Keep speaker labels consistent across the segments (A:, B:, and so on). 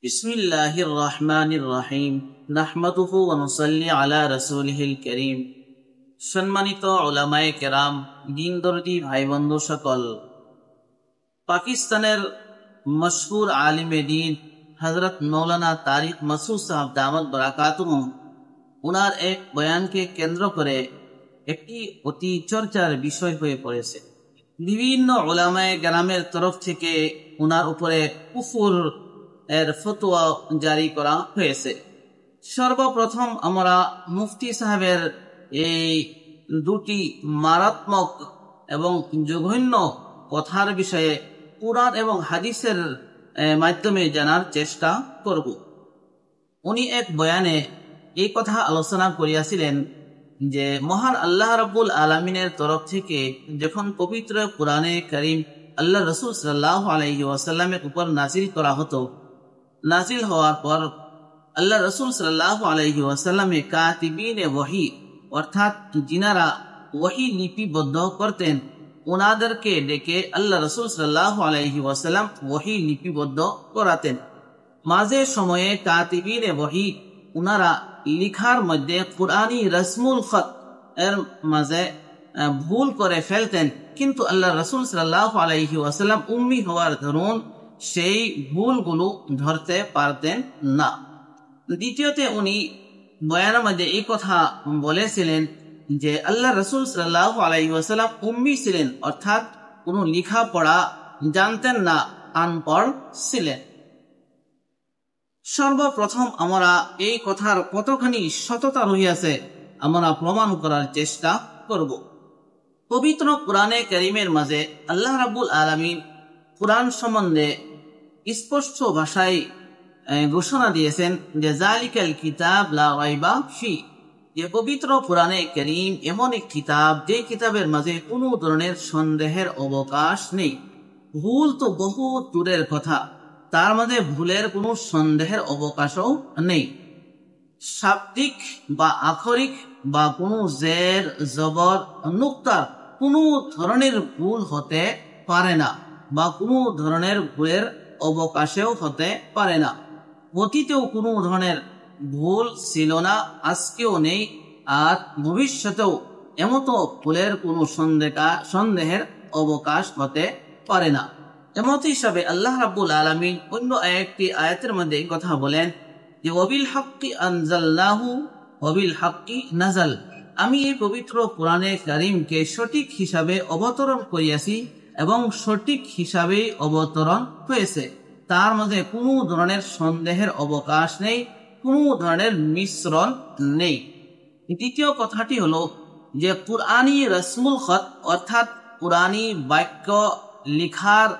A: বিসমিল্লাহির রহমানির রহিম নাহমাদুহু ওয়া নুসাল্লি আলা রাসূলিহিল কারীম। সম্মানিত উলামায়ে কেরাম, দ্বীনদর্দী ভাই বন্ধু সকল, পাকিস্তানের মশহুর আলিমে দ্বীন হযরত মৌলানা তারিক মাসুদ সাহেব দামাত বারাকাতুহু উনার এক বয়ানকে কেন্দ্র করে একটি অতি চর্চার বিষয় হয়ে পড়েছে। বিভিন্ন উলামায়ে কেরামের তরফ থেকে উনার উপরে কুফর এর ফতোয়া জারি করা হয়েছে। সর্বপ্রথম আমরা মুফতি সাহেবের এই দুটি মারাত্মক এবং জঘন্য কথার বিষয়ে কুরআন এবং হাদিসের মাধ্যমে জানার চেষ্টা করব। উনি এক বয়ানে এই কথা আলোচনা করিয়াছিলেন যে মহান আল্লাহ রাব্বুল আলামিনের তরফ থেকে যখন পবিত্র কুরআনে কারীম আল্লাহ রাসূল সাল্লাল্লাহু আলাইহি ওয়াসাল্লামের উপর নাযিল করা হতো, নাজিল হওয়ার পর আল্লাহ রসুল সাল্লাল্লাহু আলাইহি ওয়াসাল্লামে কাতিবিনে ওয়াহি অর্থাৎ যিনারা ওয়াহি লিপিবদ্ধ করতেন ওনাদেরকে ডেকে আল্লাহ রসুল সাল্লাল্লাহু আলাইহি ওয়াসাল্লাম ওয়াহি লিপিবদ্ধ করাতেন। মাঝে সময়ে কাতিবিনে ওয়াহি উনারা লিখার মধ্যে কুরআনী রসমুল খত এর মাঝে ভুল করে ফেলতেন, কিন্তু আল্লাহ রসুল সাল্লাল্লাহু আলাইহি ওয়াসাল্লাম উম্মি হওয়ার দরুন সেই ভুলগুলো ধরতে পারতেন না। দ্বিতীয়তে উনি বয়ানের মধ্যে এই কথা বলেছিলেন যে আল্লাহ রসুল সাল্লাল্লাহু আলাইহি ওয়াসাল্লাম উম্মি ছিলেন, অর্থাৎ কোনো লেখা পড়া জানতেন না, আনপড় ছিলেন। সর্বপ্রথম আমরা এই কথার কতখানি সততা রহিয়াছে আমরা প্রমাণ করার চেষ্টা করব। পবিত্র কুরআনে কারীমের মাঝে আল্লাহ রাব্বুল আলামিন কুরআন সম্বন্ধে স্পষ্ট ভাষায় ঘোষণা দিয়েছেন যে যালিকাল কিতাব লা রাইবা ফি, যে পবিত্র কুরআনে কারীম এমন এক কিতাব যে কিতাবের মাঝে কোনো ধরনের সন্দেহের অবকাশ নেই। ভুল তো বহু দূরের কথা, তার মাঝে ভুলের কোনো সন্দেহের অবকাশও নেই। শাব্দিক বা আক্ষরিক বা কোনো জের জবর নুক্তার কোনো ধরনের ভুল হতে পারে না বা কোনো ধরনের ভুলের অবকাশেও হতে পারে না। অতীতেও কোনো ধরনের ভুল ছিল না, আজকেও নেই, আর ভবিষ্যতেও এমতো ভুলের কোনো সন্দেহের অবকাশ হতে পারে না। এমত হিসাবে আল্লাহ রাব্বুল আলামিন অন্য একটি আয়াতের মধ্যে এই কথা বলেন যে ওয়াবিল হাক্কি আনজালনাহু ওয়াবিল হাক্কি নাযাল, আমি এই পবিত্র কুরআনে কারীমকে সঠিক হিসাবে অবতরণ করিয়াছি এবং সঠিক হিসাবে অবতরণ হয়েছে, তার মধ্যে কোনো ধরনের সন্দেহের অবকাশ নেই, কোনো ধরনের মিশ্রণ নেই। দ্বিতীয় কথাটি হলো যে কুরআনী রসমুল খত অর্থাৎ কুরআনী বাক্য লিখার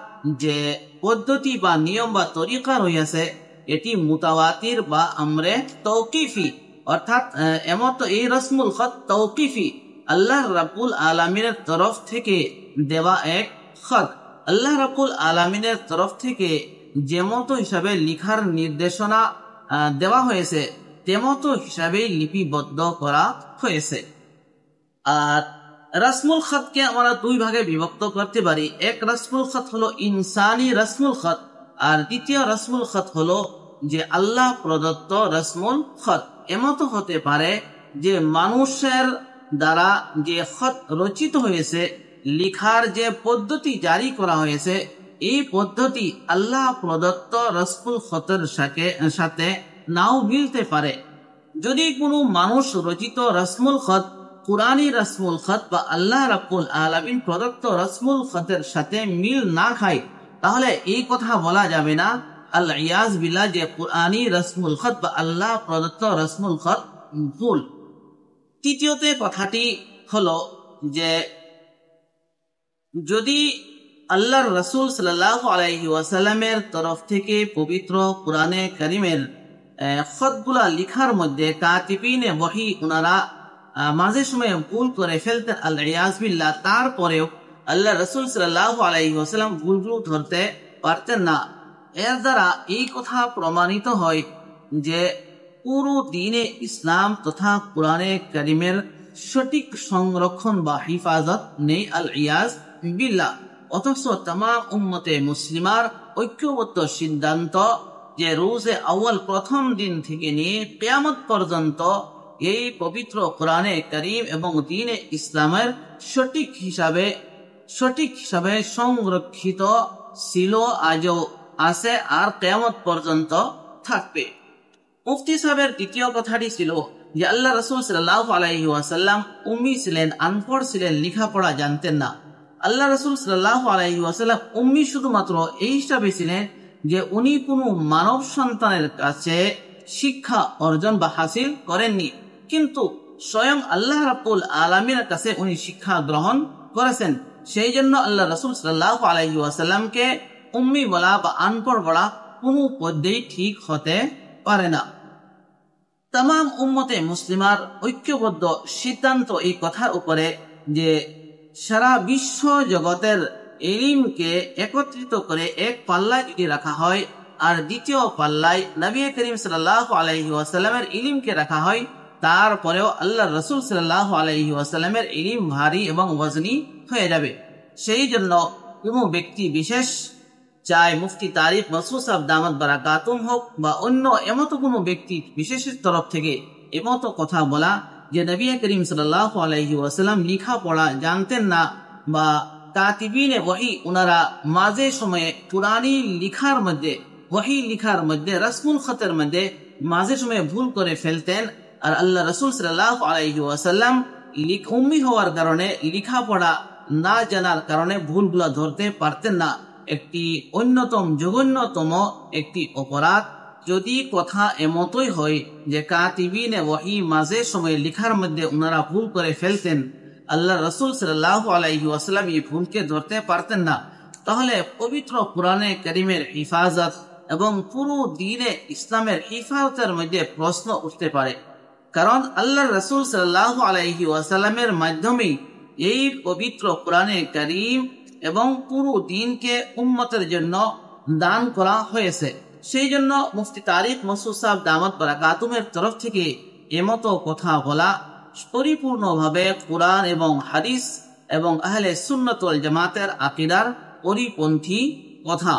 A: যে পদ্ধতি বা নিয়ম বা তরিকা রয়েছে এটি মুতাওয়াতির বা আমরে তৌকিফি, অর্থাৎ এমত এই রসমুল খত তৌকিফি, আল্লাহ রাব্বুল আলামিনের তরফ থেকে দেওয়া এক খত। আল্লাহ রাব্বুল আলামিনের তরফ থেকে যেমতো হিসাবে লিখার নির্দেশনা দেওয়া হয়েছে তেমতো হিসাবে লিপিবদ্ধ করা হয়েছে। আর রসমুল খতকে আমরা দুই ভাগে বিভক্ত করতে পারি। এক রসমুল খত হলো ইনসানি রসমুল খত, আর দ্বিতীয় রসমুল খত হলো যে আল্লাহ প্রদত্ত রসমুল খত। এমতো হতে পারে যে মানুষের দ্বারা যে খত রচিত হয়েছে, লিখার যে পদ্ধতি জারি করা হয়েছে, এই পদ্ধতি আল্লাহ প্রদত্ত রসমুল খতের সাথে নাও মিলতে পারে। যদি কোনো মানুষ রচিত রসমুল খত কুরআনী রসমুল খত বা আল্লাহ রাব্বুল আলামিন প্রদত্ত রসমুল খতের সাথে মিল না খায়, তাহলে এই কথা বলা যাবে না আল্লাহ ইয়াজ বিল্লাহ যে কুরআনী রসমুল খত বা আল্লাহ প্রদত্ত রসমুল খত ভুল। তৃতীয়তে কথাটি হলো যে যদি আল্লাহর রাসূল সাল্লাল্লাহু আলাইহি ওয়াসাল্লামের তরফ থেকে পবিত্র কুরআনে কারীমের খতগুলা লিখার মধ্যে কাতিবিনে ওয়াহি উনারা মাঝে সময়ে ভুল করে ফেলতেন আল্লাহ ইয়াজ বিল্লাহ, তারপরেও আল্লাহ রাসূল সাল্লাল্লাহু আলাইহি ওয়াসাল্লাম ভুলগুলো ধরতে পারতেন না। এর দ্বারা এই কথা প্রমাণিত হয় যে পুরো দ্বীনে ইসলাম তথা কুরআনে কারীমের সঠিক সংরক্ষণ বা হিফাজত নেই আল্লাহ ইয়াজ বিল্লাহ। অথচ তামাম উম্মতে মুসলিমার ঐক্যবদ্ধ সিদ্ধান্ত যে রোজে আউয়াল প্রথম দিন থেকে নিয়ে কিয়ামত পর্যন্ত এই পবিত্র কোরআনে কারীম এবং দ্বীনে ইসলামের সঠিক হিসাবে সংরক্ষিত ছিল, আজও আছে, আর কিয়ামত পর্যন্ত থাকবে। মুফতি সাহেবের দ্বিতীয় কথাটি ছিল যে আল্লাহ রাসূল সাল্লাল্লাহু আলাইহি ওয়াসাল্লাম উম্মি ছিলেন, আনপড় ছিলেন, লেখাপড়া জানতেন না। আল্লাহ রাসূল সাল্লাল্লাহু আলাইহি ওয়াসাল্লাম উম্মি শুধুমাত্র এই হিসাবে ছিলেন যে উনি কোনো মানব সন্তানের কাছে শিক্ষা অর্জন বা হাসিল করেননি, কিন্তু স্বয়ং আল্লাহ রাব্বুল আলামিনের কাছে উনি শিক্ষা গ্রহণ করেছেন। সেই জন্য আল্লাহ রাসূল সাল্লাল্লাহু আলাইহি ওয়াসাল্লামকে উম্মি বলা বা আনপড় বলা কোনো পদ্ধতি ঠিক হতে পারে না। তামাম উম্মতে মুসলিমার ঐক্যবদ্ধ সিদ্ধান্ত এই কথার উপরে যে সারা বিশ্ব জগতের ইলমকে একত্রিত করে এক পাল্লায় যদি রাখা হয় আর দ্বিতীয় পাল্লায় নবী করিম সাল্লাল্লাহু আলাইহি ওয়াসাল্লামের ইলমকে রাখা হয়, তারপরেও আল্লাহ রাসূল সাল্লাল্লাহু আলাইহি ওয়াসাল্লামের ইলম ভারী এবং ওজনী হয়ে যাবে। সেই জন্য কোনো ব্যক্তি বিশেষ, চায় মুফতি তারিক মাসউদ সাহেব দামাত বারাকাতুম হোক বা অন্য এমত কোনো ব্যক্তি বিশেষের তরফ থেকে এমত কথা বলা যে নবী করিম সাল্লাল্লাহু আলাইহি ওয়াসাল্লাম লেখা পড়া জানতেন না, বা কাতিবিনে ওহী ওনারা মাঝে সময়ে কুরআনী লিখার মধ্যে রাসমুল খতের মধ্যে মাঝে সময়ে ভুল করে ফেলতেন, আর আল্লাহ রাসূল সাল্লাল্লাহু আলাইহি ওয়াসাল্লাম উম্মি হওয়ার কারণে লেখা পড়া না জানার কারণে ভুলগুলো ধরতে পারতেন না। একটি অন্যতম জঘন্যতম একটি অপরাধ। যদি কথা এমতই হয় যে কাতিবিনে ওহী মাঝে সময়ে লেখার মধ্যে ওনারা ভুল করে ফেলতেন, আল্লাহ রাসূল সাল্লাল্লাহু আলাইহি ওয়াসাল্লাম এই ভুলকে ধরতে পারতেন না, তাহলে পবিত্র কোরআনে কারীমের হিফাজত এবং পুরো দ্বীনে ইসলামের হিফাজতের মধ্যে প্রশ্ন উঠতে পারে। কারণ আল্লাহ রাসূল সাল্লাল্লাহু আলাইহি ওয়াসাল্লামের মাধ্যমে এই পবিত্র কোরআনে কারীম এবং পুরো দ্বীনকে উম্মতের জন্য দান করা হয়েছে। সেই জন্য মুফতি তারিক মাসউদ সাহেব দামাত বারাকাতুমের তরফ থেকে এমতো কথা বলা পরিপূর্ণভাবে কোরআন এবং হাদিস এবং আহলে সুন্নাত ওয়াল জামাতের আকীদার পরিপন্থী কথা।